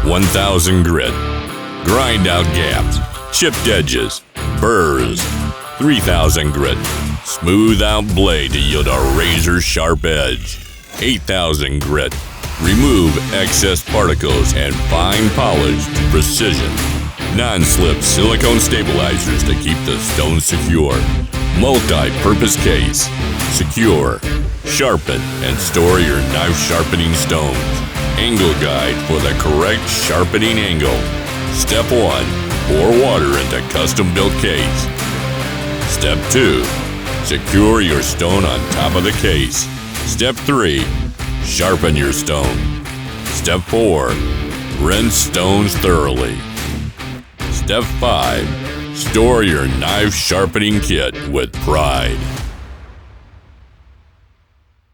1000 grit. Grind out gaps, chipped edges, burrs. 3000 grit. Smooth out blade to yield a razor-sharp edge. 8000 grit. Remove excess particles and fine polish to precision. Non-slip silicone stabilizers to keep the stone secure. Multi-purpose case. Secure, sharpen, and store your knife sharpening stones. Angle guide for the correct sharpening angle. Step 1. Pour water into custom-built case. Step 2. Secure your stone on top of the case. Step 3. Sharpen your stone. Step 4. Rinse stones thoroughly. Step 5. Store your knife sharpening kit with pride.